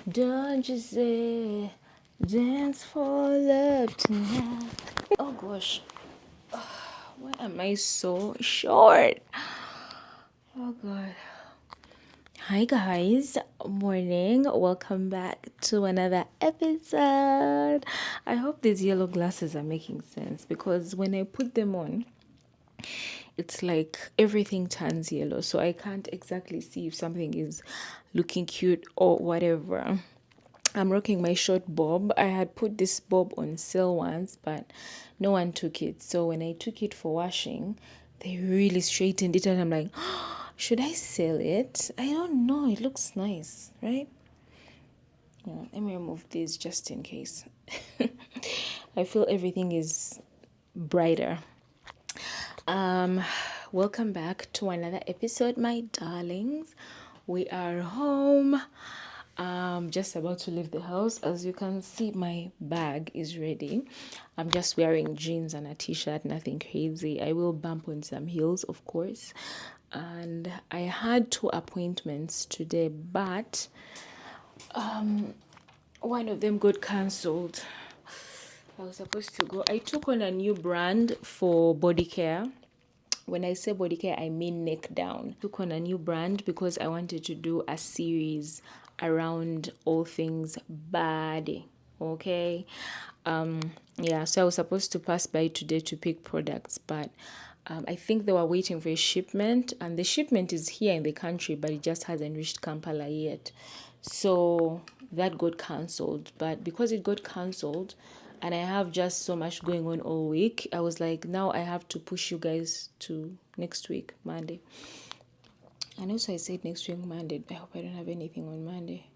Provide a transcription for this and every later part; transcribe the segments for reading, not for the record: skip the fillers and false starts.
Don't you say dance for love tonight. Oh gosh, why am I so short? Oh god. Hi guys, morning. Welcome back to another episode. I hope these yellow glasses are making sense because when I put them on, it's like everything turns yellow. So I can't exactly see if something is looking cute or whatever. I'm rocking my short bob. I had put this bob on sale once, but no one took it. So when I took it for washing, they really straightened it, and I'm like, should I sell it? I don't know. It looks nice, right? Yeah, let me remove this just in case. I feel everything is brighter. Um, Welcome back to another episode, my darlings. We are home. Just about to leave the house. As you can see, my bag is ready. I'm just wearing jeans and a t-shirt, nothing crazy. I will bump on some heels, of course. And I had 2 appointments today, but one of them got cancelled. I was supposed to go. I took on a new brand for body care. When I say body care, I mean neck down. I took on a new brand because I wanted to do a series around all things body. Okay. Yeah, so I was supposed to pass by today to pick products, but I think they were waiting for a shipment, and the shipment is here in the country, but it just hasn't reached Kampala yet. So that got cancelled. But because it got cancelled, and I have just so much going on all week, I was like, now I have to push you guys to next week, Monday. And also, I said next week, Monday. I hope I don't have anything on Monday.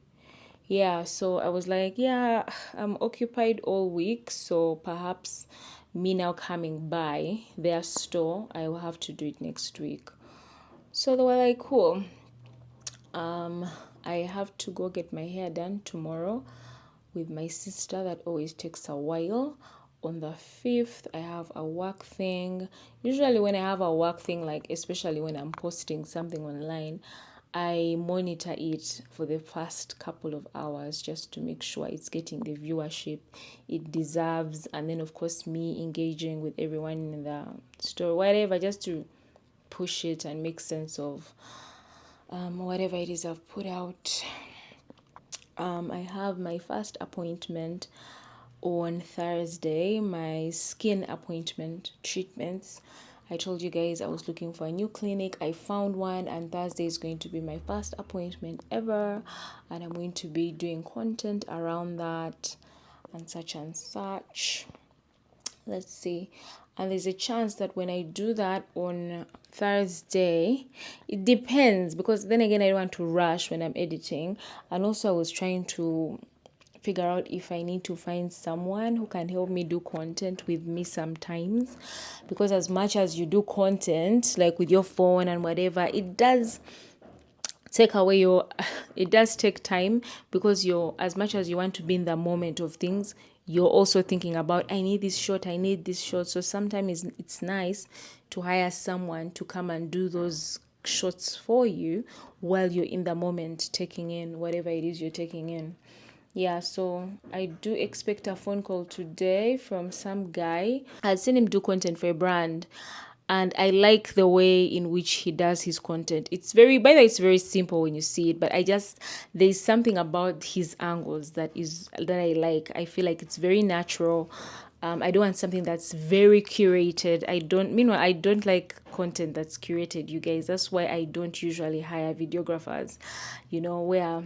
Yeah, so I was like, yeah, I'm occupied all week, so perhaps me now coming by their store, I will have to do it next week. So they were like, cool. I have to go get my hair done tomorrow with my sister. That always takes a while. On the 5th, I have a work thing. Usually when I have a work thing, like especially when I'm posting something online, I monitor it for the past couple of hours just to make sure it's getting the viewership it deserves. And then, of course, me engaging with everyone in the store, whatever, just to push it and make sense of whatever it is I've put out. I have my first appointment on Thursday, my skin appointment treatments. I told you guys I was looking for a new clinic. I found one, and Thursday is going to be my first appointment ever, and I'm going to be doing content around that and such and such. Let's see. And there's a chance that when I do that on Thursday, it depends, because then again I don't want to rush when I'm editing. And also I was trying to figure out if I need to find someone who can help me do content with me sometimes, because as much as you do content like with your phone and whatever, it does it does take time, because you're, as much as you want to be in the moment of things, you're also thinking about, I need this shot. So sometimes it's nice to hire someone to come and do those shots for you while you're in the moment taking in whatever it is you're taking in. Yeah, so I do expect a phone call today from some guy. I've seen him do content for a brand, and I like the way in which he does his content. It's very, by the way, it's very simple when you see it, but there's something about his angles that I like. I feel like it's very natural. I don't want something that's very curated. I don't like content that's curated, you guys. That's why I don't usually hire videographers, where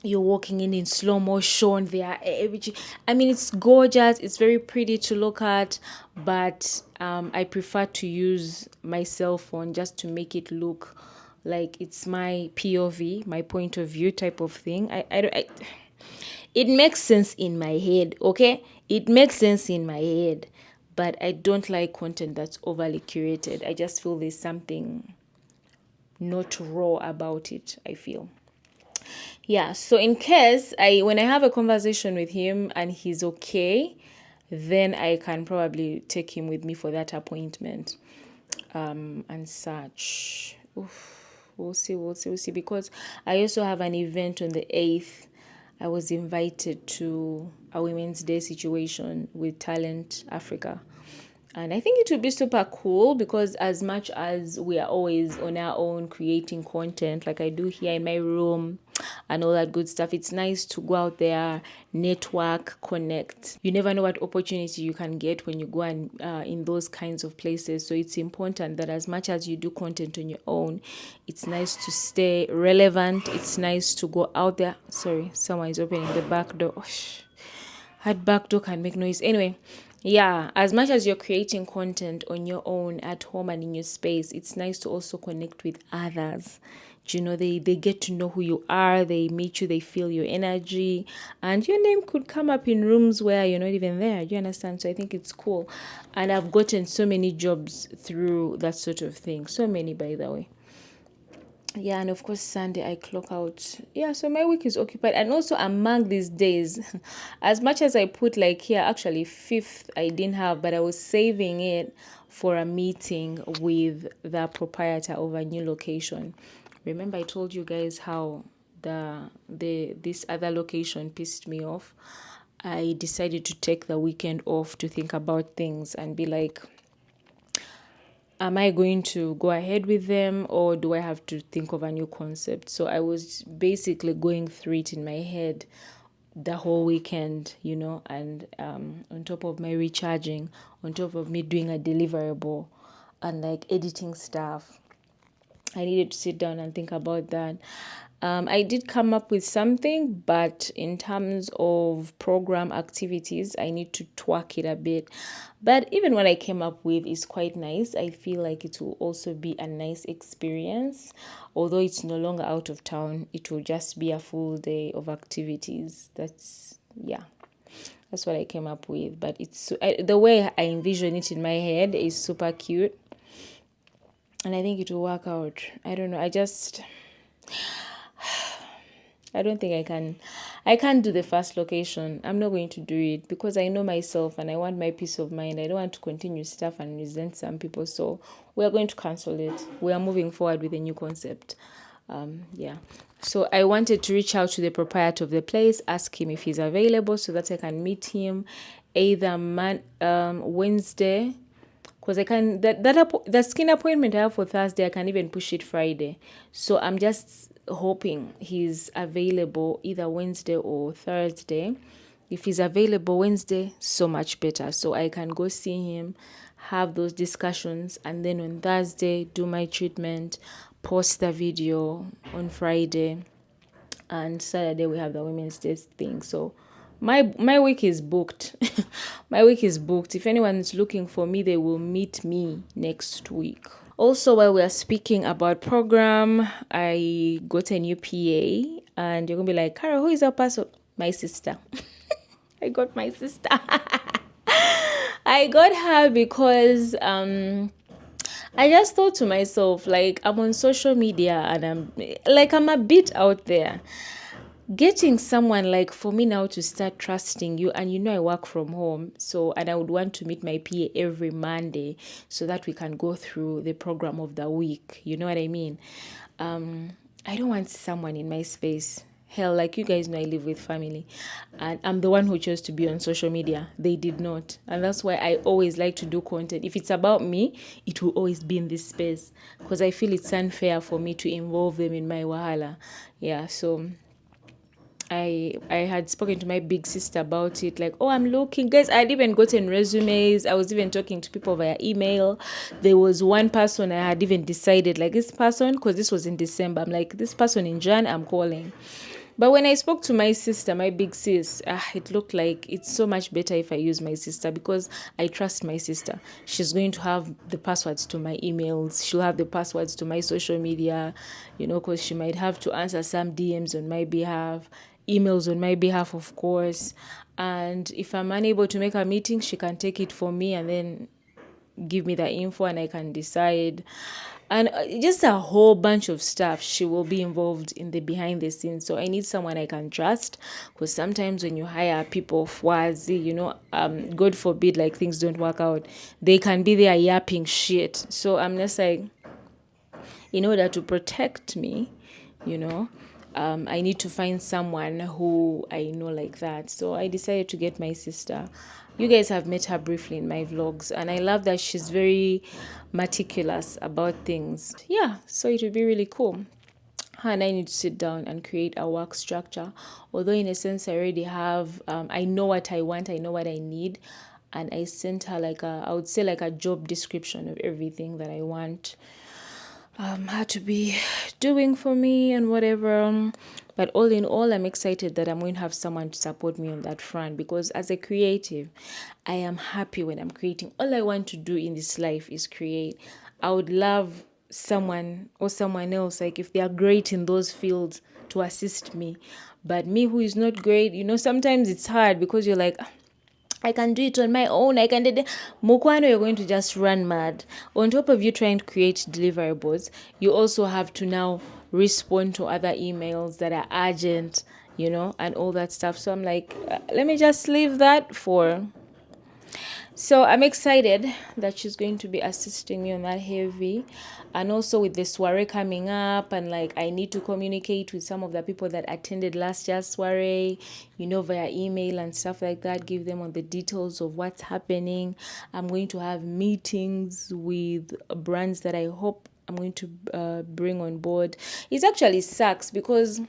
you're walking in slow motion. I mean, it's gorgeous, it's very pretty to look at, but I prefer to use my cell phone just to make it look like it's my POV, my point of view type of thing. It makes sense in my head, okay? It makes sense in my head, but I don't like content that's overly curated. I just feel there's something not raw about it, I feel. Yeah, so in case when I have a conversation with him and he's okay, then I can probably take him with me for that appointment, and such. Oof, we'll see, because I also have an event on the 8th, I was invited to a Women's Day situation with Talent Africa. And I think it would be super cool because as much as we are always on our own creating content, like I do here in my room and all that good stuff, it's nice to go out there, network, connect. You never know what opportunity you can get when you go and in those kinds of places. So it's important that as much as you do content on your own, it's nice to stay relevant. It's nice to go out there. Sorry, someone is opening the back door. Oh, that back door can make noise. Anyway, yeah, as much as you're creating content on your own at home and in your space, it's nice to also connect with others. You know, they get to know who you are, they meet you, they feel your energy, and your name could come up in rooms where you're not even there. You understand? So I think it's cool. And I've gotten so many jobs through that sort of thing. So many, by the way. Yeah, and of course Sunday I clock out. Yeah, so my week is occupied. And also among these days, as much as I put like here, actually fifth I didn't have, but I was saving it for a meeting with the proprietor of a new location. Remember I told you guys how this other location pissed me off. I decided to take the weekend off to think about things and be like, am I going to go ahead with them or do I have to think of a new concept? So I was basically going through it in my head the whole weekend, you know, and on top of my recharging, on top of me doing a deliverable and like editing stuff, I needed to sit down and think about that. I did come up with something, but in terms of program activities, I need to twerk it a bit. But even what I came up with is quite nice. I feel like it will also be a nice experience. Although it's no longer out of town, it will just be a full day of activities. That's what I came up with. But the way I envision it in my head is super cute. And I think it will work out. I don't know. I don't think I can't do the first location. I'm not going to do it because I know myself and I want my peace of mind. I don't want to continue stuff and resent some people. So we are going to cancel it. We are moving forward with a new concept. Yeah. So I wanted to reach out to the proprietor of the place, ask him if he's available so that I can meet him either Wednesday, because I can that skin appointment I have for Thursday, I can even push it Friday. So I'm just hoping he's available either Wednesday or Thursday. If he's available Wednesday, so much better. So I can go see him, have those discussions, and then on Thursday do my treatment, post the video on Friday, and Saturday we have the Women's Day thing. So my week is booked. My week is booked. If anyone's looking for me, they will meet me next week. Also, while we are speaking about program, I got a new PA, and you're gonna be like, Carol, who is that person? My sister. I got my sister. I got her because I just thought to myself, like, I'm on social media and I'm a bit out there. Getting someone like for me now to start trusting you, and you know I work from home, so and I would want to meet my PA every Monday so that we can go through the program of the week. You know what I mean? I don't want someone in my space. Hell, like you guys know, I live with family, and I'm the one who chose to be on social media. They did not, and that's why I always like to do content. If it's about me, it will always be in this space because I feel it's unfair for me to involve them in my wahala. Yeah, so I had spoken to my big sister about it, like, oh, I'm looking. Guys, I had even gotten resumes. I was even talking to people via email. There was one person I had even decided, like, this person, because this was in December, I'm like, this person in Jan, I'm calling. But when I spoke to my sister, my big sis, it looked like it's so much better if I use my sister because I trust my sister. She's going to have the passwords to my emails. She'll have the passwords to my social media, because she might have to answer some DMs on my behalf, emails on my behalf, of course. And if I'm unable to make a meeting, she can take it for me and then give me the info and I can decide. And just a whole bunch of stuff. She will be involved in the behind the scenes. So I need someone I can trust, because sometimes when you hire people fwazi, God forbid, like things don't work out, they can be there yapping shit. So I'm just like, in order to protect me, I need to find someone who I know like that. So I decided to get my sister. You guys have met her briefly in my vlogs, and I love that she's very meticulous about things. Yeah, so it would be really cool. Her and I need to sit down and create a work structure. Although in a sense I already have, I know what I want, I know what I need, and I sent her like I would say like a job description of everything that I want her to be doing for me and whatever. But all in all, I'm excited that I'm going to have someone to support me on that front, because as a creative, I am happy when I'm creating. All I want to do in this life is create. I would love someone or someone else, like if they are great in those fields, to assist me. But me who is not great, sometimes it's hard because you're like, I can do it on my own. I can do it. Mukwano, you're going to just run mad. On top of you trying to create deliverables, you also have to now respond to other emails that are urgent, and all that stuff. So I'm like, let me just leave that for. So I'm excited that she's going to be assisting me on that heavy. And also with the soiree coming up, and like I need to communicate with some of the people that attended last year's soiree, via email and stuff like that, give them all the details of what's happening. I'm going to have meetings with brands that I hope I'm going to bring on board. It actually sucks because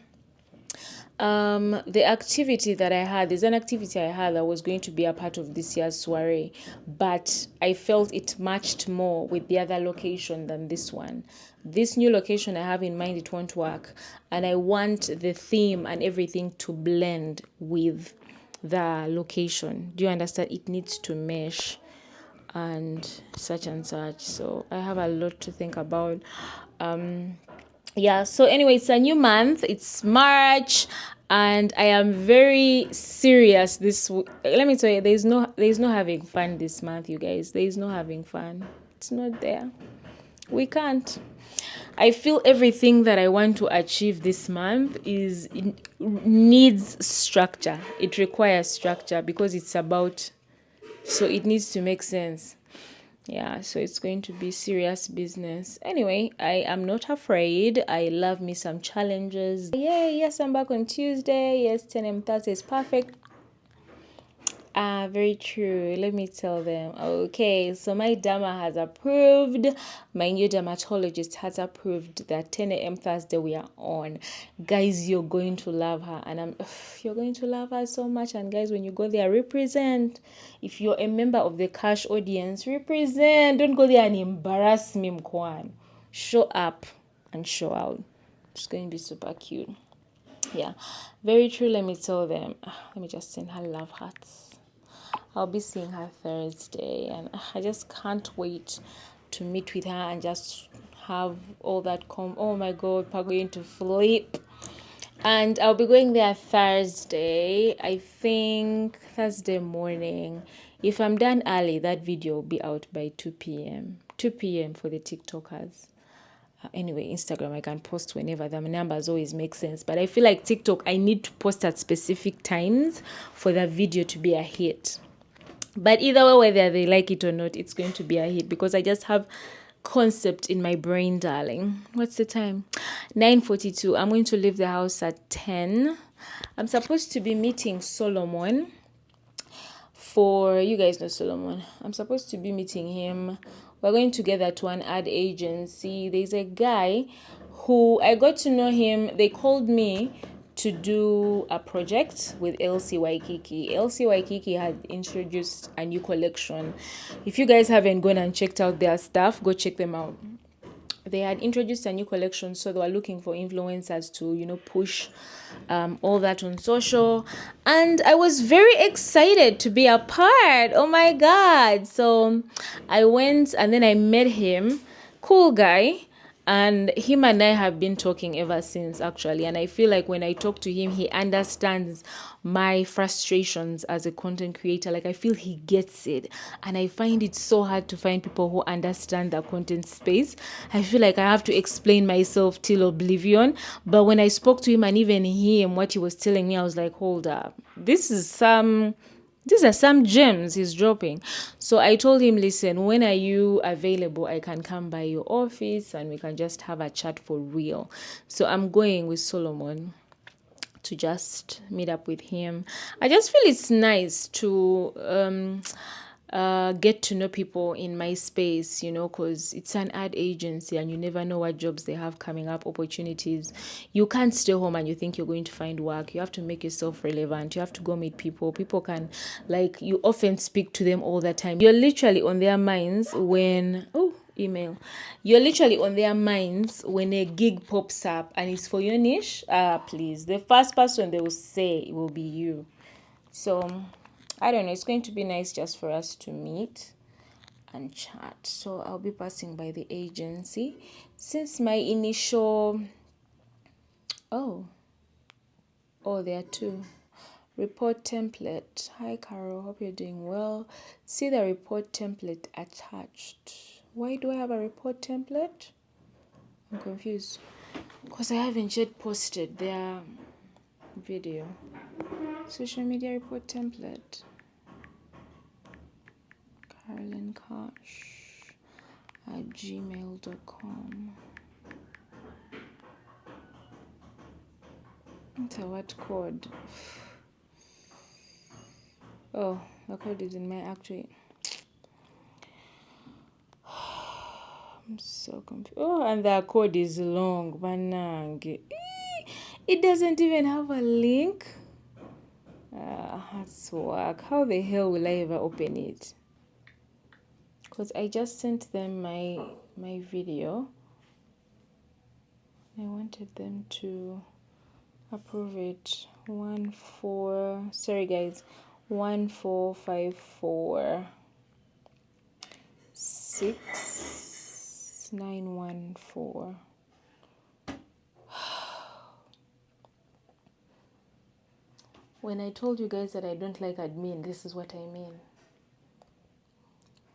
the activity that I had, there's an activity I had that was going to be a part of this year's soiree, but I felt it matched more with the other location than this one. This new location I have in mind, it won't work, and I want the theme and everything to blend with the location. Do you understand? It needs to mesh and such and such. So I have a lot to think about. So anyway, it's a new month, it's March, and I am very serious let me tell you, there's no having fun this month, you guys. There's no having fun. It's not there. We can't. I feel everything that I want to achieve this month needs structure. It requires structure because so it needs to make sense. Yeah, so it's going to be serious business. Anyway, I am not afraid. I love me some challenges. Yes, I'm back on Tuesday. Yes, 10 a.m. Thursday is perfect. Very true. Let me tell them. Okay, so my derma has approved. My new dermatologist has approved that 10 a.m. Thursday we are on. Guys, you're going to love her, and you're going to love her so much. And guys, when you go there, represent. If you're a member of the cash audience, represent. Don't go there and embarrass me, mkwan. Show up and show out. It's going to be super cute. Yeah, very true. Let me tell them. Let me just send her love hearts. I'll be seeing her Thursday, and I just can't wait to meet with her and just have all that oh my god, we're going to flip. And I'll be going there Thursday, I think Thursday morning. If I'm done early, that video will be out by 2 p.m. 2 p.m. for the TikTokers. Anyway, Instagram, I can post whenever. The numbers always make sense. But I feel like TikTok, I need to post at specific times for the video to be a hit. But either way, whether they like it or not, it's going to be a hit because I just have concept in my brain, darling. What's the time? 9:42. I'm going to leave the house at 10. I'm supposed to be meeting Solomon. You guys know Solomon. I'm supposed to be meeting him. We're going together to an ad agency. There's a guy who I got to know him. They called me to do a project with LC Waikiki. LC Waikiki had introduced a new collection. If you guys haven't gone and checked out their stuff, go check them out. They had introduced a new collection, so they were looking for influencers to, push all that on social. And I was very excited to be a part. Oh my God. So I went and then I met him. Cool guy. And him and I have been talking ever since, actually. And I feel like when I talk to him, he understands my frustrations as a content creator. Like, I feel he gets it. And I find it so hard to find people who understand the content space. I feel like I have to explain myself till oblivion. But when I spoke to him and even him, what he was telling me, I was like, hold up. This is These are some gems he's dropping. So I told him, listen, when are you available? I can come by your office and we can just have a chat for real. So I'm going with Solomon to just meet up with him. I just feel it's nice to get to know people in my space, you know, because it's an ad agency and you never know what jobs they have coming up, opportunities. You can't stay home and you think you're going to find work. You have to make yourself relevant. You have to go meet people. People can, like, you often speak to them all the time. You're literally on their minds when, email. You're literally on their minds when a gig pops up and it's for your niche. Please, the first person they will say will be you. So I don't know, it's going to be nice just for us to meet and chat. So I'll be passing by the agency. Since my initial there are two. Report template. Hi Carol, hope you're doing well. See the report template attached. Why do I have a report template? I'm confused. Because I haven't yet posted their video. Social media report template. Carolyn Kosh at gmail.com. Enter what code? Oh, the code is in my actually. I'm so confused. Oh, and the code is long. Banang. It doesn't even have a link. That's work. How the hell will I ever open it? Because I just sent them my video. I wanted them to approve it. 14546 914. When I told you guys that I don't like admin, this is what I mean.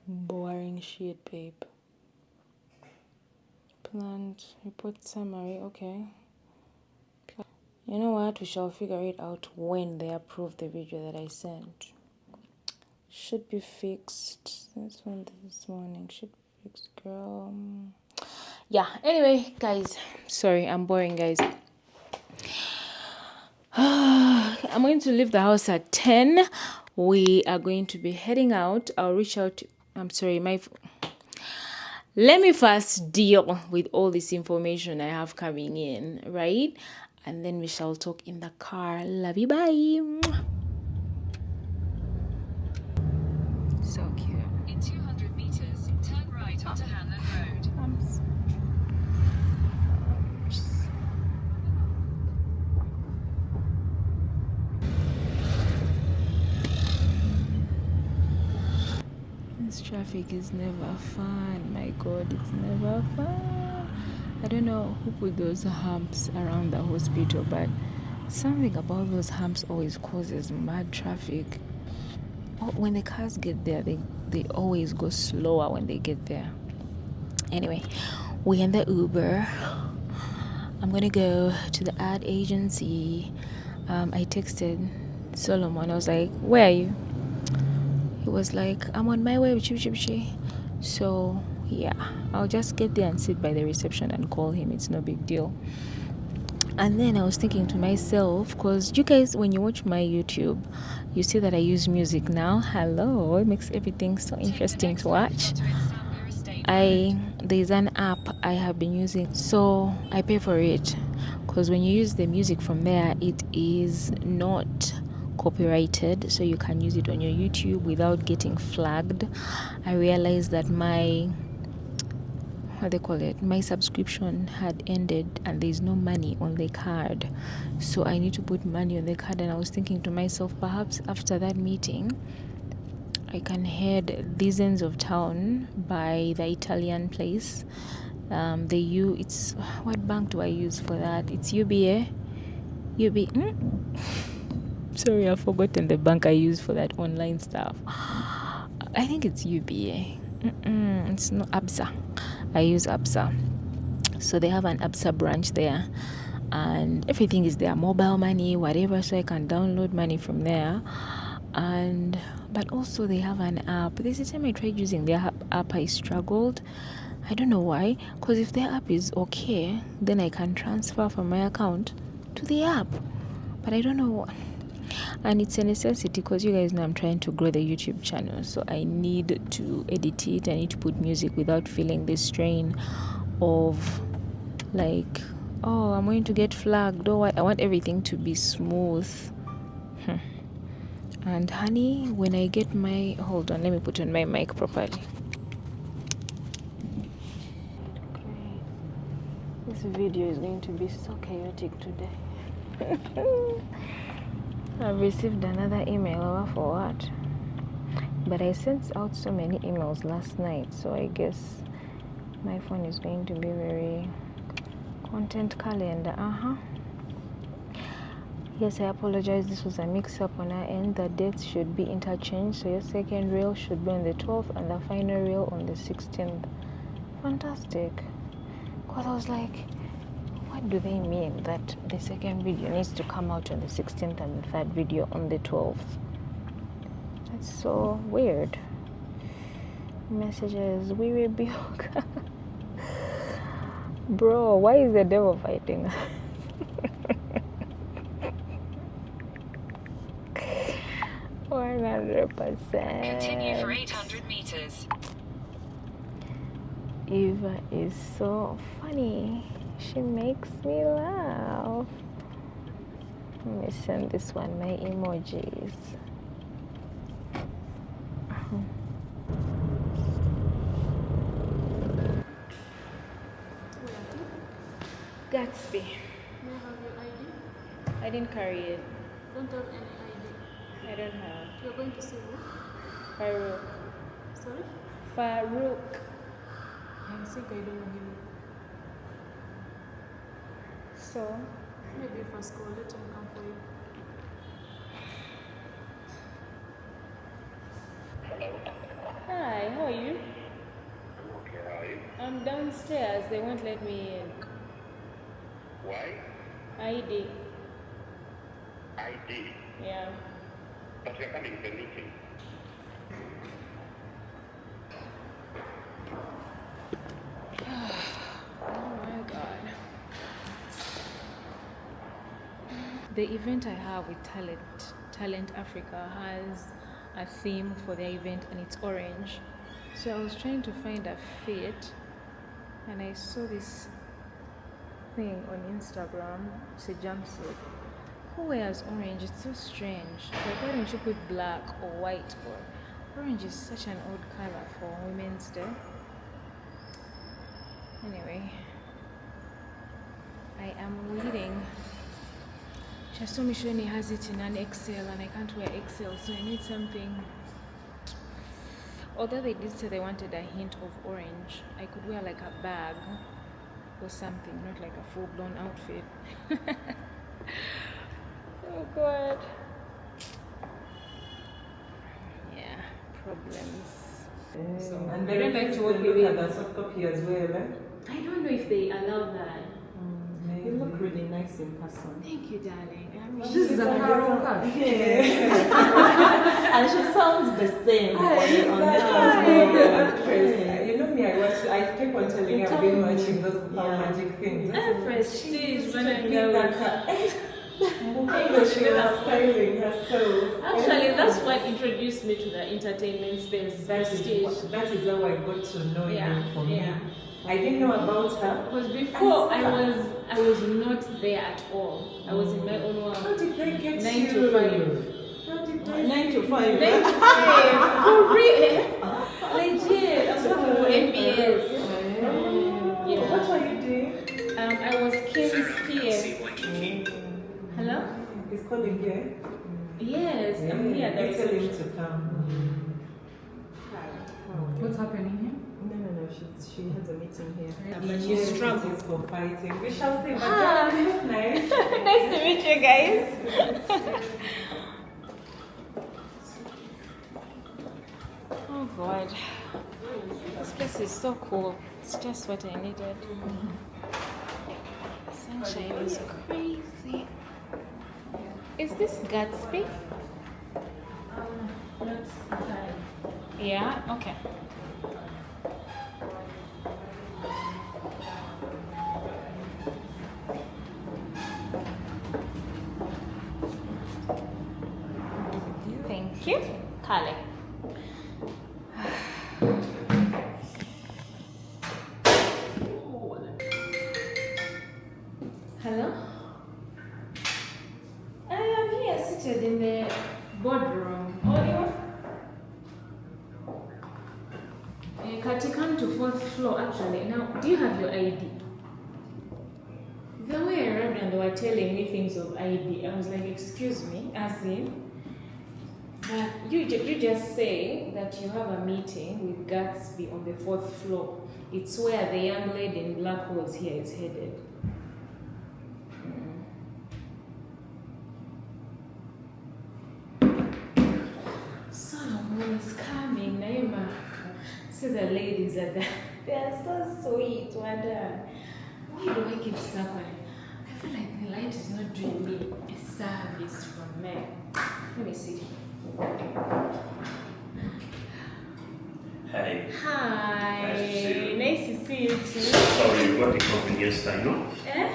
Boring shit, babe. Planned report summary, okay. You know what? We shall figure it out when they approve the video that I sent. Should be fixed. This one this morning should be fixed, girl. Yeah, anyway, guys. Sorry, I'm boring, guys. I'm going to leave the house at 10. We are going to be heading out. I'll reach out to, I'm sorry, let me first deal with all this information I have coming in, right? And then we shall talk in the car. Love you, bye. So cute. In 200 meters, turn right onto Hanlon Road. This traffic is never fun. My God, it's never fun. I don't know who put those humps around the hospital, but something about those humps always causes mad traffic. When the cars get there, they always go slower when they get there. Anyway, we're in the Uber. I'm gonna go to the ad agency. I texted Solomon. I was like, where are you? He was like, I'm on my way. So yeah, I'll just get there and sit by the reception and call him. It's no big deal. And then I was thinking to myself, because you guys, when you watch my YouTube, you see that I use music now. Hello, it makes everything so interesting to watch. There's an app I have been using, so I pay for it, because when you use the music from there, it is not copyrighted, so you can use it on your YouTube without getting flagged. I realized that my subscription had ended and there's no money on the card, so I need to put money on the card. And I was thinking to myself, perhaps after that meeting I can head these ends of town by the Italian place. It's, what bank do I use for that? It's UBA. Sorry, I've forgotten the bank I use for that online stuff. I think it's UBA. It's not ABSA. I use ABSA. So they have an ABSA branch there, and everything is there, mobile money, whatever, so I can download money from there and but also they have an app. This is the time I tried using their app, I struggled. I don't know why, because if their app is okay, then I can transfer from my account to the app, but I don't know. And it's a necessity because you guys know I'm trying to grow the YouTube channel, so I need to edit it. I need to put music without feeling the strain of like, oh, I'm going to get flagged. Oh, I want everything to be smooth. And honey, when I get my, hold on, let me put on my mic properly. This video is going to be so chaotic today. I've received another email for what? But I sent out so many emails last night, so I guess my phone is going to be very content calendar. Yes, I apologize. This was a mix-up on our end. The dates should be interchanged. So your second reel should be on the 12th and the final reel on the 16th. Fantastic. Because I was like, what do they mean that the second video needs to come out on the 16th and the third video on the 12th? That's so weird. Messages, we rebuke. Bro, why is the devil fighting? 100%. Continue for 800 meters. Eva is so funny. She makes me laugh. Let me send this one my emojis. Gatsby. May I have your ID? I didn't carry it. Don't have any ID. I don't have. You're going to see who? Farouk. Sorry? Farouk. I think I don't know him. So, Maybe for school, let him come for you. hi, how are you? I'm okay, how are you? I'm downstairs. They won't let me in. Why? ID. ID. Yeah. But you're coming to a meeting. Oh my god. The event I have with Talent Africa has a theme for the event and it's orange. So I was trying to find a fit and I saw this thing on Instagram. It's a jumpsuit. Who wears orange? It's so strange. Like, why don't you put black or white? Or orange is such an odd color for Women's Day. Anyway, I am waiting. She told me she only has it in an XL and I can't wear XL, so I need something. Although they did say they wanted a hint of orange, I could wear like a bag or something, not like a full-blown outfit. Oh god. Yeah, problems. And they don't like to work with at the soft copy as well, eh? I don't know if they allow that. You look really nice in person. Thank you, darling. This is a Carol. Yes. And she sounds the same. You know me, I keep on telling you I've been watching those magic things. Prestige, when I She was styling herself. Actually, that's what introduced me to the entertainment space. That is how I got to know you for me. I didn't know about her. Because before I was not there at all. I was in my own world. How did they get 9 you? to 5. How did they 9 to 5? 9 to 5. For real. Legit. I was working for NBS. Yeah. What were you doing? I was Kim's PA. Hello? He's calling here. Yes, I'm here. Tell him to come. What's happening here? No. She has a meeting here. But Yes, she's strong. it is for fighting. We shall see. But that nice. Nice to meet you guys. Oh god. This place is so cool. It's just what I needed. Sunshine is crazy. Is this Gatsby? Yeah, okay. Thank you. Kale. Hello? I am here seated in the boardroom. Audio? Kati, come to 4th floor actually. Now, do you have your ID? The way I arrived and they were telling me things of ID, I was like, excuse me, as in, you just say that you have a meeting with Gatsby on the 4th floor. It's where the young lady in black who was here is headed. Solomon is coming, Naima. See the ladies are there. They are so sweet. Why do I keep suffering? I feel like the light is not doing me a service from me. Let me see. Hey. Hi. Nice to see you. Nice to see you too. Sorry, you got the convenience time, no? Eh?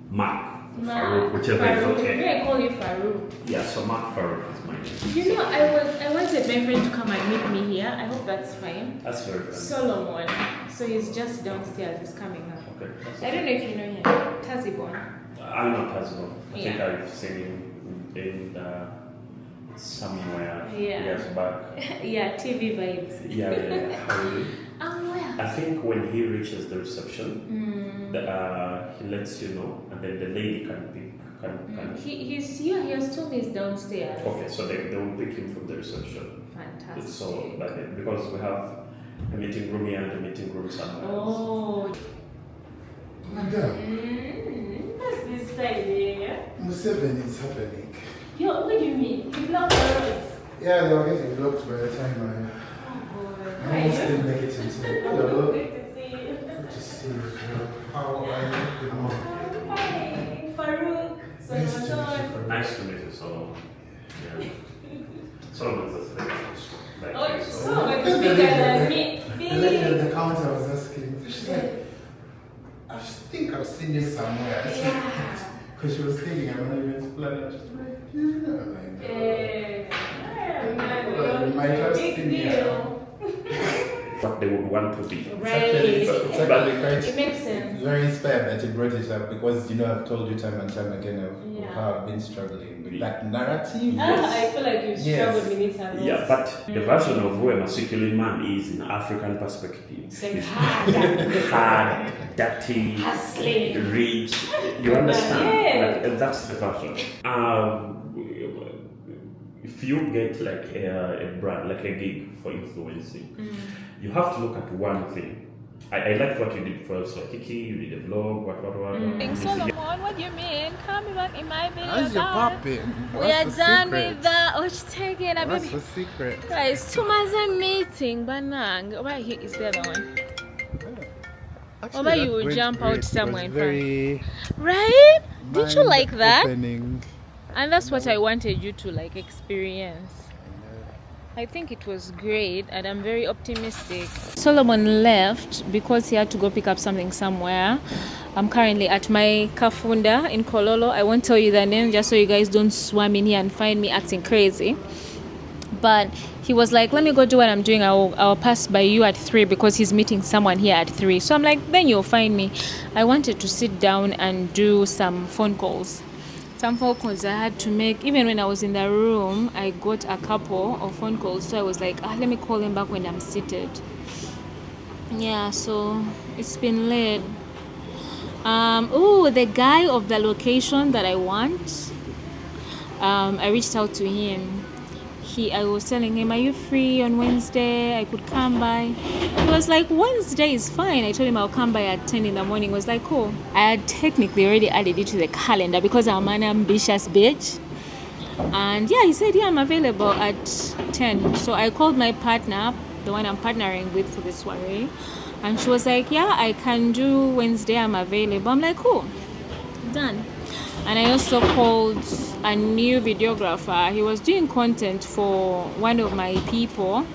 Mark. Mark. Farouk, whichever is Farouk. okay. May I call you Farouk? Yeah, so Mark Farouk is my name. You know, I wanted my friend to come and meet me here. I hope that's fine. That's very funny. Solomon. So he's just downstairs. He's coming up. Okay. That's I don't know if you know him. Tazibon. I'm not Hasbro. I think Yeah. I've seen him in somewhere Yeah. years back. Yeah, TV vibes. Yeah. How are you? I'm well. I think when he reaches the reception, he lets you know, and then the lady can pick. He's here. He has told me he's downstairs. Okay, so they will pick him from the reception. Fantastic. So, because we have a meeting room here and a meeting room somewhere else. Oh. Madam, What's this side here? Museveni is happening. Yo, what do you mean? You block the roads. Yeah, they were getting blocked by the time Oh boy. I almost didn't make it into. Hello. Good to see you. Good to see you, girl. How are you? Good morning. I'm fine. Farouk. So Nice to meet you, Farouk. Nice to meet you, Solomon. Yeah. Solomon's a very nice. Like Oh, you, so much bigger than me. The lady at the counter was asking. She's like, I think I've seen you somewhere. Yeah. Because she was thinking I'm not even planning. She's like, yeah, You might have big seen me deal. what they would want to be. Right. It's actually It quite makes sense. very inspired that you brought it up because I've told you time and time again of Yeah. how I've been struggling with that narrative. I feel like you Yes. struggled with it a lot. Yeah, but the version of who a masculine man is in African perspective It's like is hard. hard, dirty, Hustling. rich. You understand? Yeah. Like, that's the version. If you get like a brand, like a gig for influencing, you have to look at one thing. I liked what you did first, like Kiki, you did a vlog, what. Solomon, what do you mean? Come back in my video. How's your popping? We are done with the taking a What's baby. the secret? Guys, tomorrow's meeting, Banang. Right here is the other one. Actually, Maybe you that will went jump great. out somewhere It in was very Right? Did you like that? mind-opening. And that's what I wanted you to like experience. I think it was great and I'm very optimistic. Solomon left because he had to go pick up something somewhere. I'm currently at my Kafunda in Kololo. I won't tell you the name just so you guys don't swam in here and find me acting crazy. But he was like, let me go do what I'm doing. I'll pass by you at 3 because he's meeting someone here at 3. So I'm like, then you'll find me. I wanted to sit down and do some phone calls. Some phone calls I had to make. Even when I was in the room, I got a couple of phone calls. So I was like, let me call him back when I'm seated. Yeah, so it's been lit. The guy of the location that I want, I reached out to him. I was telling him, are you free on Wednesday? I could come by. He was like, Wednesday is fine. I told him I'll come by at 10 in the morning. He was like, cool. I had technically already added it to the calendar because I'm an ambitious bitch. And yeah, he said, yeah, I'm available at 10. So I called my partner, the one I'm partnering with for the soiree. And she was like, yeah, I can do Wednesday. I'm available. I'm like, cool. Done. And I also called a new videographer. He was doing content for one of my people.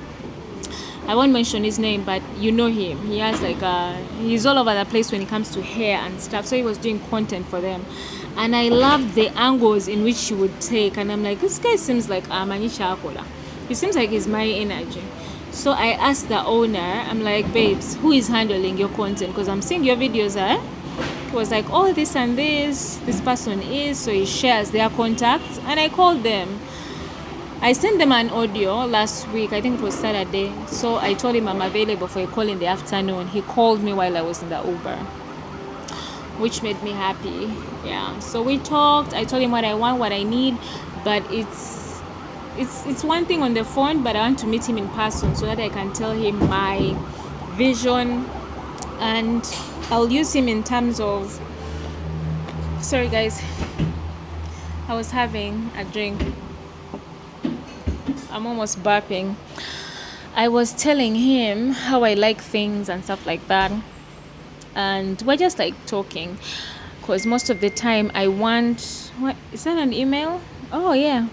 I won't mention his name, but you know him. He has like he's all over the place when it comes to hair and stuff. So he was doing content for them. And I loved the angles in which he would take. And I'm like, this guy seems like Manisha Akola. He seems like he's my energy. So I asked the owner, I'm like, babes, who is handling your content? Because I'm seeing your videos, It was like, oh, this and this person is. So he shares their contacts. And I called them. I sent them an audio last week. I think it was Saturday. So I told him I'm available for a call in the afternoon. He called me while I was in the Uber, which made me happy. Yeah. So we talked. I told him what I want, what I need. But it's one thing on the phone, but I want to meet him in person so that I can tell him my vision, and I'll use him in terms of, sorry guys, I was having a drink. I'm almost burping. I was telling him how I like things and stuff like that, and we're just like talking, because most of the time I want, what is that, an email? Oh yeah.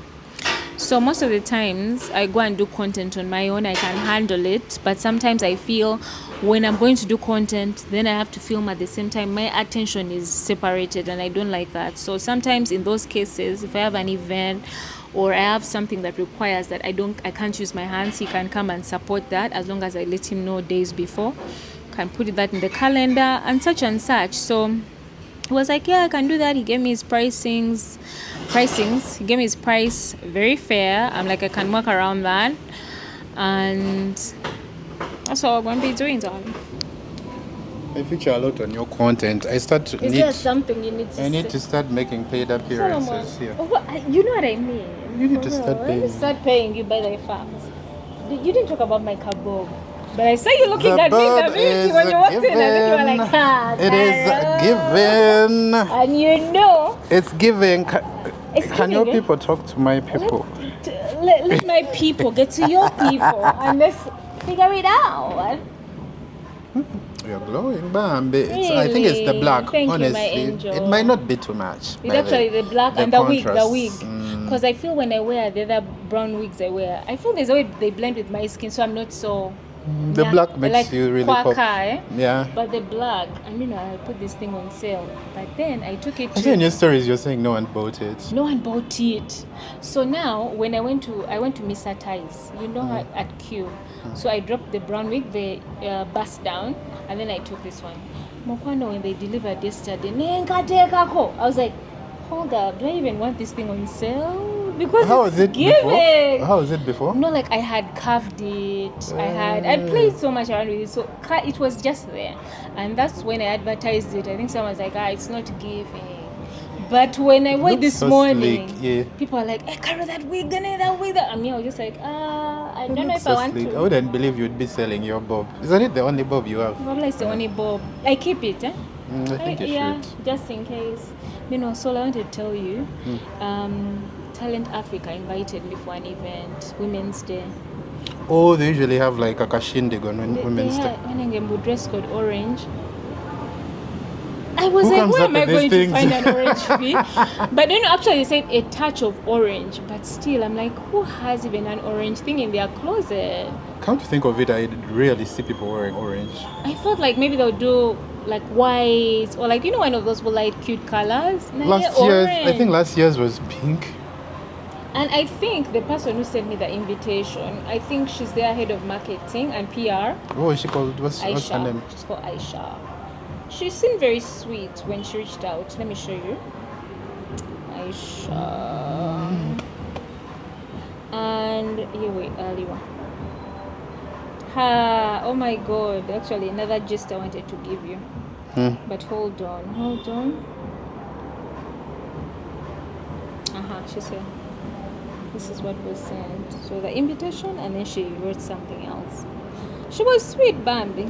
So most of the times I go and do content on my own, I can handle it. But sometimes I feel when I'm going to do content, then I have to film at the same time. My attention is separated and I don't like that. So sometimes in those cases, if I have an event or I have something that requires that I can't use my hands, he can come and support that as long as I let him know days before. Can put that in the calendar and such and such. So he was like, yeah, I can do that. He gave me his pricings. He gave me his price, very fair. I'm like, I can work around that. And that's what I'm going to be doing, darling. I feature a lot on your content. Is there something you need to say? I need to start making paid appearances here. Oh, you know what I mean? You need to start Let paying. me start paying you by the facts. You didn't talk about my kabob. But I saw you looking at me when you walked in, and then you were like, it is given. And you know. It's given. It's Can your giving, people talk to my people? Let my people get to your people and let's figure it out. You're glowing, Bambi. I think it's the black. Thank honestly, you, my angel. It might not be too much. It's actually the black and the wig. contrast. Because I feel when I wear the other brown wigs I wear, I feel there's a way they blend with my skin, so I'm not so. The black makes like you really quacker, pop. Yeah. But the black, and I put this thing on sale. But then I took it I see in your stories you're saying no one bought it. No one bought it. So now when I went to Mr. Ties, her at Q. So I dropped the brown wig, the bust down, and then I took this one. Mokwano, when they delivered yesterday, I was like, hold up, do I even want this thing on sale? Because How was it giving. before? How was it before? No, like I had carved it. I played so much around with it, so it was just there. And that's when I advertised it. I think someone was like, it's not giving. But when I went this morning, people are like, hey, Carol, that wig, that wig. I mean, I was just like, I don't know if I want to. I wouldn't believe you'd be selling your bob. Isn't it the only bob you have? Probably it's the only bob. I keep it, I think you should. Just in case. So I wanted to tell you, Talent Africa invited me for an event, Women's Day. Oh, they usually have like a kashindig on Women's Day. They dress code orange. I was like, where am I going to find an orange fee? But actually they said a touch of orange. But still, I'm like, who has even an orange thing in their closet? Come to think of it, I rarely see people wearing orange. I thought like maybe they'll do like white or like, one of those light cute colors. I think last year's was pink. And I think the person who sent me the invitation, I think she's their head of marketing and PR. What was she called? What's her name? She's called Aisha. She seemed very sweet when she reached out. Let me show you. Aisha. And here we are. Oh my god. Actually, another gist I wanted to give you. But hold on. She's here. This is what was sent. So the invitation, and then she wrote something else. She was sweet, Bambi.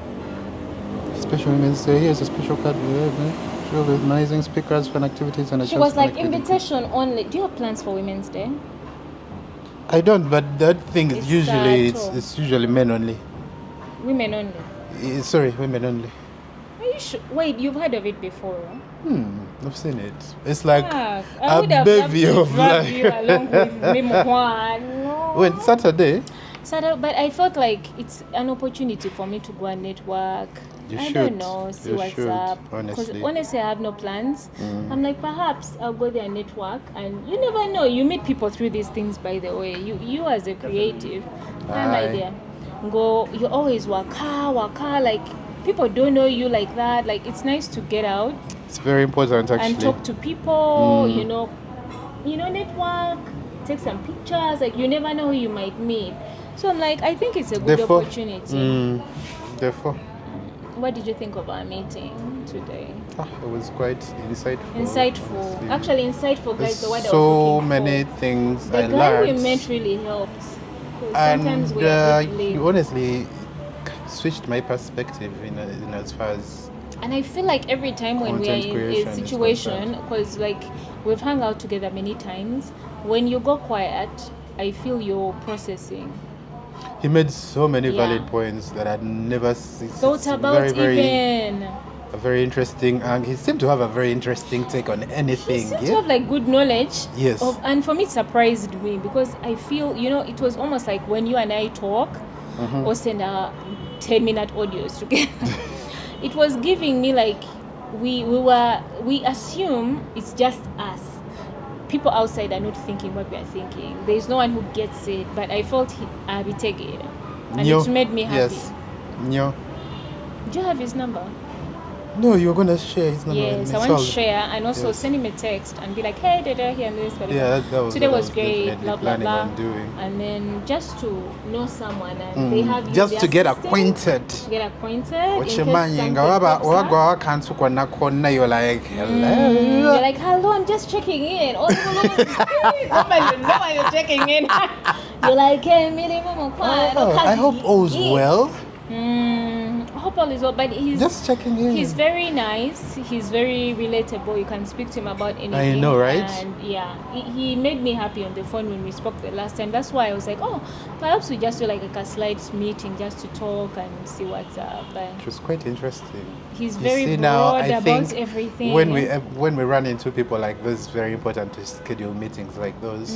Special Women's Day. Here's a special card with organizing speakers, fun activities, and a She was like invitation only. Do you have plans for Women's Day? I don't, but that thing is usually it's usually men only. Women only. Sorry, women only. Are you sure? Wait, you've heard of it before? Huh? I've seen it. It's like Fuck, I a would have loved bevy to of drag like. you along with me. No. Wait, Saturday? So, but I felt like it's an opportunity for me to go and network. You I should. don't know, see You what's should, up. Because honestly. honestly, I have no plans. I'm like, perhaps I'll go there and network, and you never know. You meet people through these things, by the way. You as a creative, have an Aye. idea. Go. You always waka. Like people don't know you like that. Like it's nice to get out It's very important, actually. and talk to people. You know, network. Take some pictures. Like you never know who you might meet. So I'm like, I think it's a good opportunity. Therefore, What did you think of our meeting today? it was quite insightful. Insightful. honestly. Actually, insightful, guys. There's The word I was so looking many for. things The I guy learned. we met really helped. 'Cause And sometimes we are a bit late. you honestly switched my perspective in as far as And I feel like every time when we are Content in creation a is situation, because like we've hung out together many times, when you go quiet, I feel you're processing. he made so many Yeah. valid points that I'd never seen. Thought about even. A very interesting, and he seemed to have a very interesting take on He anything. seems to have like good knowledge. Yes. And for me, it surprised me because I feel, it was almost like when you and I talk or send a 10-minute audios together. It was giving me like we assume it's just us. People outside are not thinking what we are thinking. There is no one who gets it, but I felt he take it, and Nyo. it made me happy. Yes. Nyo. Do you have his number? No, you were gonna share his number with Yes, me. I want to So- share and also Yes. send him a text and be like, hey, did I hear this? Whatever. Yeah, that was Today what I was great, definitely blah, blah, planning blah. on doing. And then just to know someone and they have you, Just their to get assistant, acquainted. To get acquainted. in case Uchimanyi something ngawaba pops up. wagwa kantu kona kona you're like hello. You're like, hello, I'm just checking in. Oh, nobody know why you're checking in. You're like, hey, I hope all's well. I hope all is well, but Just checking in. he's very nice. He's very relatable. You can speak to him about anything. know, right? And yeah, he made me happy on the phone when we spoke the last time. That's why I was like, oh, perhaps we just do like a slight meeting just to talk and see what's up. But It was quite interesting. he's You very see, broad now, I about think everything. when we run into people like this, it's very important to schedule meetings like those.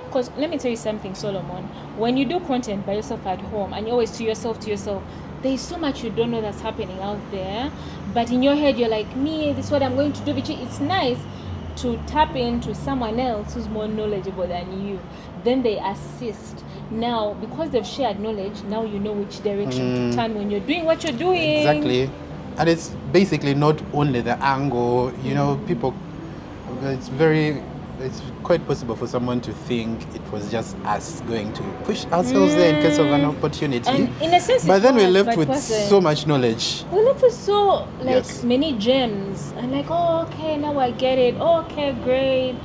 Because let me tell you something, Solomon. When you do content by yourself at home and you're always to yourself, there is so much you don't know that's happening out there. But in your head, you're like, me, this is what I'm going to do. But it's nice to tap into someone else who's more knowledgeable than you. Then they assist. Now, because they've shared knowledge, now you know which direction to turn when you're doing what you're doing. Exactly. And it's basically not only the angle, people, it's quite possible for someone to think it was just us going to push ourselves there in case of an opportunity. And in a sense, but it then we was, left but with wasn't. so much knowledge. We look for so Yes. many gems and like, oh, okay, now I get it. Oh, okay, great.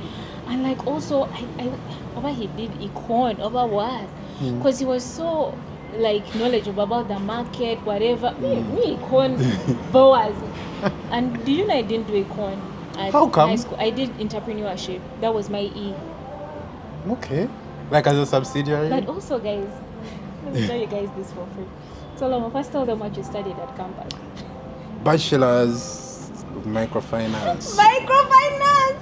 And like also I over he did econ over what? Because he was so like knowledgeable about the market, whatever. Me econ Boaz. And do you know I didn't do econ at How come? high school? I did entrepreneurship. That was my E. Okay. Like as a subsidiary? But also guys, let me tell you guys this for free. So first tell them what you studied at Kampala. Bachelor's of Microfinance. Microfinance.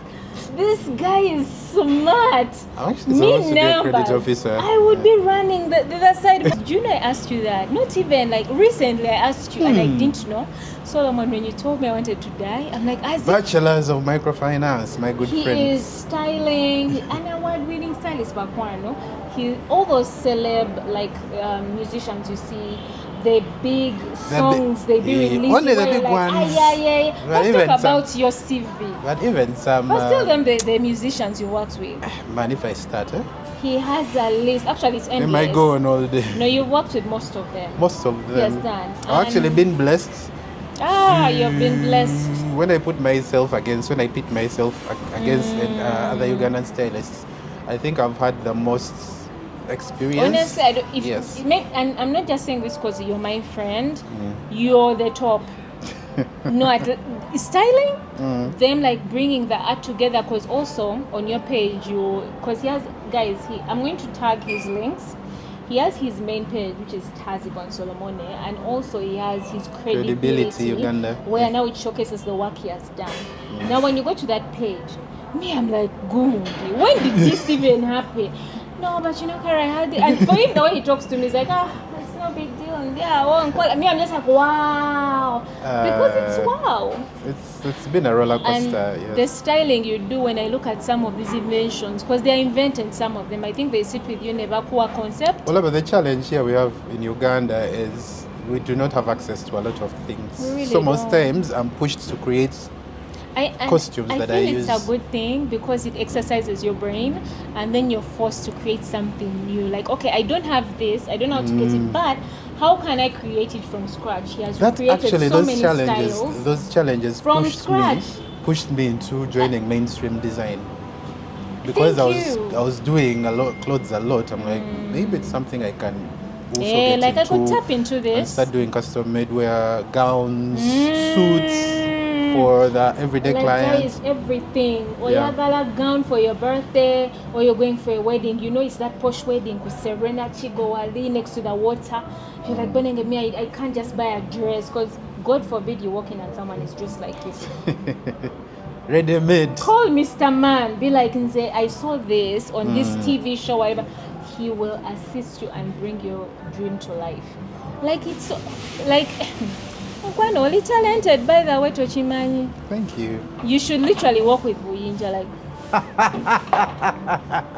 This guy is smart. I'm actually supposed to be a credit officer. I would be running the other side. June, I asked you that. Not even like recently. I asked you and I didn't know. Solomon, when you told me I wanted to die, I'm like, I said, Bachelor's of Microfinance, my good he friend. is styling, an award-winning stylist. Bakwano. All those celeb like musicians you see. The big songs they be releasing. Only the where you're big like, ones. Yeah. But Let's even talk some- about your CV. But even some. But tell them the musicians you worked with. Man, if I start, He has a list. Actually, it's we endless. might go on all day. No, you've worked with most of them. Most of them. Yes, done. I've actually And- been blessed. You've been blessed. When I pit myself against other Ugandan stylists, I think I've had the most experience. Honestly, I don't, if, Yes. and I'm not just saying this because you're my friend. You're the top. No, styling them, like bringing the art together. Because also on your page, because he has guys. I'm going to tag his links. he has his main page, which is Tazibon Solomone, and also he has his Credibility credibility, Uganda. where now it showcases the work he has done. Now, when you go to that page, me, I'm like, good. When did this even happen? No, but you know, Kara, I had it. And for him, the way he talks to me, he's like, it's no big deal. And yeah, I won't call. Me, I'm just like, wow. Because it's wow. It's been a roller And coaster. the Yes. styling you do when I look at some of these inventions, because they're invented, some of them, I think they sit with you in a Bakua concept. Well, but the challenge here we have in Uganda is we do not have access to a lot of things. We really So most don't. times I'm pushed to create costumes I that feel I it's use. a good thing because it exercises your brain, and then you're forced to create something new. Like, okay, I don't have this, I don't know how to get it, but how can I create it from scratch? He has That created actually so those many styles. challenges from pushed scratch. pushed me into joining mainstream design. Because Thank you. I was doing clothes a lot. I'm like, maybe it's something I can also Yeah, get like into I could tap into and this. start doing custom made wear, gowns, suits for the everyday Like clients. guys, everything. Or Yeah. you got a gown for your birthday, or you're going for a wedding. You know it's that posh wedding with Serena Chigowali next to the water. You're like, Benenge, me, I can't just buy a dress because God forbid you walk in and someone is just like this. Ready made. Call Mr. Man, be like, and say, I saw this on this TV show, whatever. He will assist you and bring your dream to life. Like it's so, like. Quite only talented, by the way, Tochimani. Thank you. You should literally work with Buyinja, like.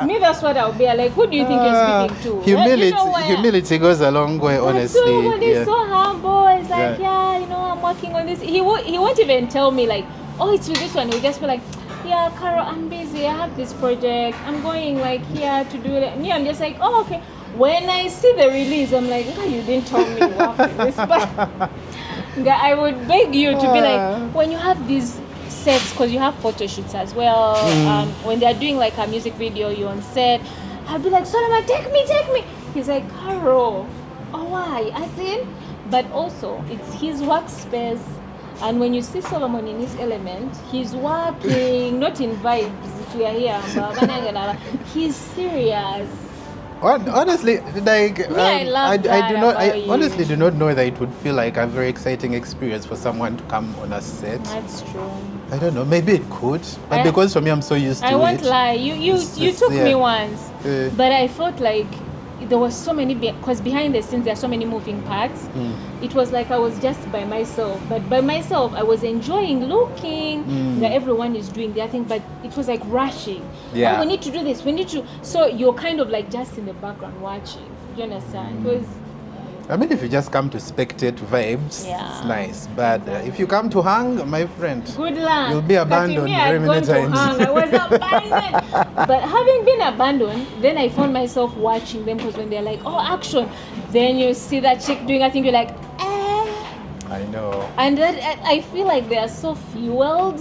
Me, that's what I'll be like. Who do you think you're speaking to? Humility goes a long way, honestly. So he's so humble. It's like, Yeah. yeah, you know, I'm working on this. He won't even tell me like, oh, it's with this one. He'll just be like, yeah, Carol, I'm busy. I have this project. I'm going like here to do it. Me, I'm just like, oh, okay. When I see the release, I'm like, oh, you didn't tell me you work with this, but. I would beg you to be like, when you have these sets, because you have photo shoots as well, when they're doing like a music video, you're on set, I'd be like, Solomon, take me. He's like, Carol, oh, why? I said, but also, it's his workspace. And when you see Solomon in his element, he's working, not in vibes, if we are here. He's serious. Honestly, like I love that I about honestly you. do not know that it would feel like a very exciting experience for someone to come on a set. That's true. I don't know, maybe it could, but because for me I'm so used to it. I won't lie. You took me once, Yeah. but I felt like there was so many because behind the scenes there are so many moving parts. It was like I was just by myself, but by myself I was enjoying looking that everyone is doing their thing, but it was like rushing. Yeah. Oh, we need to do this. We need to. So you're kind of like just in the background watching. You understand? Because I mean, if you just come to spectate vibes, Yeah. it's nice. But if you come to hang, my friend, good luck. you'll be abandoned But to me, I'd very many gone to times. hang. I was abandoned. But having been abandoned, then I found myself watching them because when they're like, oh, action, then you see that chick doing a thing, you're like, eh. I know. And that, I feel like they are so fueled.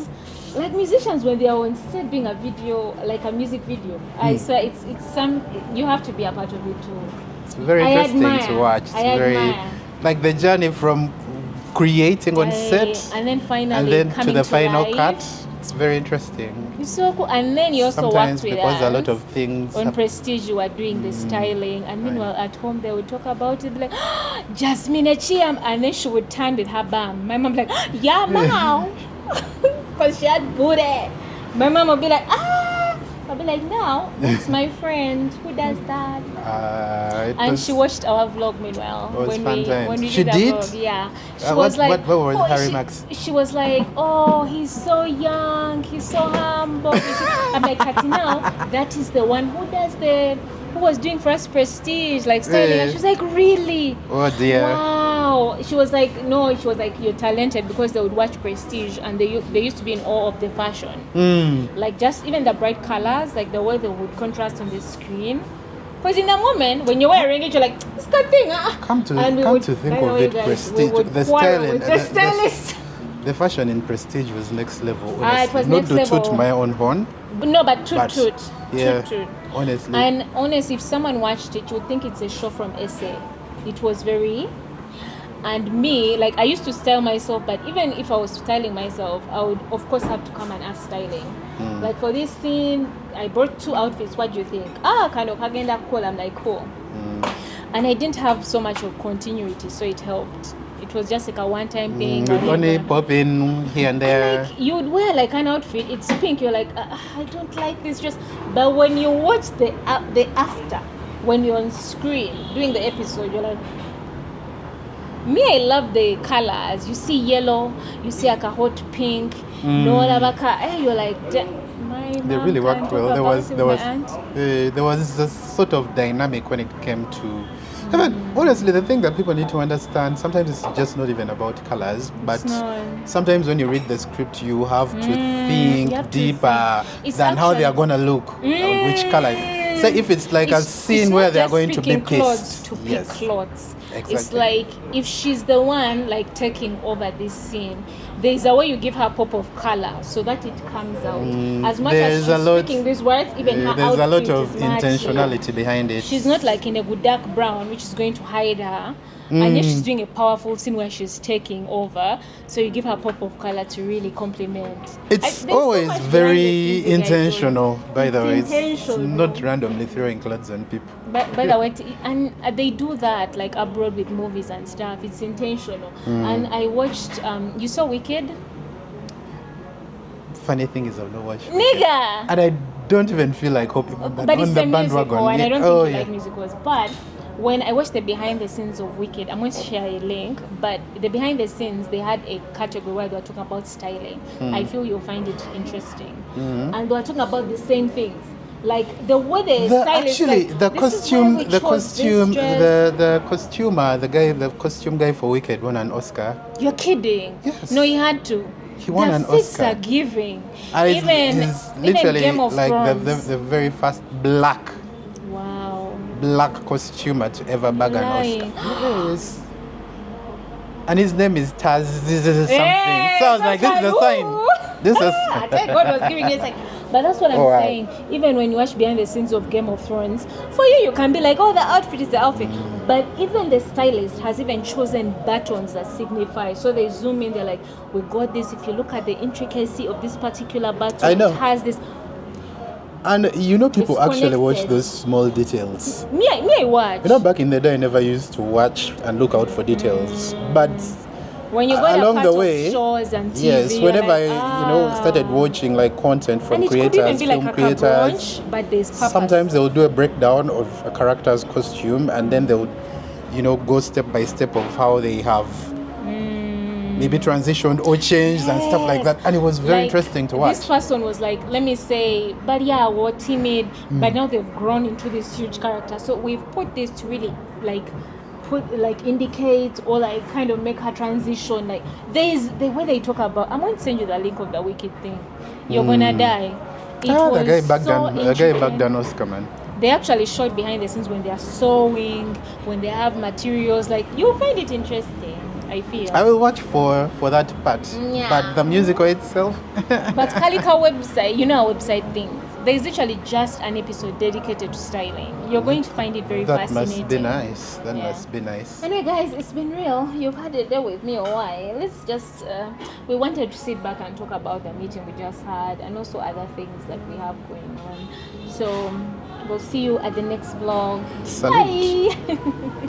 Like musicians when they are on set doing a video, like a music video, I swear it's some, you have to be a part of it too. It's very I interesting admire. to watch. It's I very admire. like the journey from creating on set And then finally and then to coming the final life. cut. It's very interesting. It's so cool. And then you also Sometimes worked with because us. a lot of things On Prestige, you were doing the styling, and meanwhile at home they would talk about it, be like, Jasmine Chiam, and then she would turn with her bam. My mom would be like, yeah, mom, because she had booty. My mom would be like, I'll be like, no, it's my friend who does that. And she watched our vlog meanwhile. It was when fun we times. when we She did, did? our vlog. Yeah. She What- was like, what was Harry Max? She was like, oh, he's so young, he's so humble. I'm like, Kati, now that is the one who was doing for us Prestige, like styling. And she was like, really? Oh dear. Wow. She was like, no, she was like, you're talented, because they would watch Prestige and they used to be in awe of the fashion. Like just even the bright colors, like the way they would contrast on the screen. Because in a moment when you're wearing it, you're like, it's that thing. Come to And we come would- to think by the of way, it, guys, we Prestige, would the quarrel styling, with the stylist. the fashion in Prestige was next level. It Honestly. was Not next to level. toot my own horn. No, but toot. Yeah, Toot. honestly. And honestly, if someone watched it, you would think it's a show from SA. It was very. And me, like I used to style myself, but even if I was styling myself, I would of course have to come and ask styling. Like for this scene, I brought 2 outfits. What do you think? Kind of agenda cool. I'm like, cool. and I didn't have so much of continuity, so it helped. It was just like a one-time thing. You'd only pop in here and there. Like you would wear like an outfit, it's pink, you're like, I don't like this dress. But when you watch the after, when you're on screen doing the episode, you're like, me, I love the colors. You see yellow, you see like a hot pink, you're like, They really worked well. There was a sort of dynamic when it came to. I mean, honestly, the thing that people need to understand, sometimes it's just not even about colors, but sometimes when you read the script, you have to think deeper than how they are going to look, which color. So if it's like a scene where they are going to be pissed. To pick clothes. Exactly. It's like if she's the one like taking over this scene, there's a way you give her pop of color so that it comes out. As much as she's speaking these words, even her there's a lot outfit of is matching. intentionality behind it. She's not like in a good dark brown, which is going to hide her. And yet she's doing a powerful scene where she's taking over. So you give her pop of color to really complement. It's always very intentional, by the way. It's not randomly throwing clothes on people. By the way, and they do that like abroad with movies and stuff. It's intentional. And I watched, you saw Wicked? Funny thing is I've not watched Nigga! And I don't even feel like hopping on But it's the a bandwagon. musical, and I don't think you like musicals. But when I watched the behind the scenes of Wicked, I'm going to share a link, but the behind the scenes, they had a category where they were talking about styling. I feel you'll find it interesting. And they were talking about the same things. Like the way they style actually, is like, the costumer, the costume guy for Wicked won an Oscar. You're kidding? Yes. No, he had to. He won an fits Oscar. are giving. Even literally Game of like Thrones. the very first black costumer to ever bag an Oscar. Yes. And his name is Taz. This is something. So I was like, this is a sign. This is. God was giving you a sign. But that's what I'm saying. Even when you watch behind the scenes of Game of Thrones, for you can be like, oh, the outfit is the outfit. But even the stylist has even chosen buttons that signify. So they zoom in, they're like, we got this. If you look at the intricacy of this particular button, I know. it has this. And you know, people It's actually watch connected. those small details. Me, I watch. You know, back in the day, I never used to watch and look out for details. But when you go along the way, shows and TV, yes, whenever like, I started watching like content from and it creators, could even be film like a creators, brunch, but there's purpose. sometimes they'll do a breakdown of a character's costume, and then they'll, go step by step of how they have maybe transitioned or changed and stuff like that. And it was very interesting to watch. This person was like, let me say, but yeah, we're timid, but now they've grown into this huge character. So we've put this to really indicate or like kind of make her transition. Like there's the way they talk about. I'm going to send you the link of the Wicked thing. You're gonna die. It was the guy back intriguing. then Oscar, man. They actually showed behind the scenes when they are sewing, when they have materials. Like you'll find it interesting. I feel. I will watch for that part. Yeah. But the musical itself. But Kalika website, our website things. There's literally just an episode dedicated to styling. You're going to find it very fascinating. Must be nice. That must be nice. Anyway, guys, it's been real. You've had it there with me a while. Let's just, we wanted to sit back and talk about the meeting we just had and also other things that we have going on. So, we'll see you at the next vlog. Salute. Bye.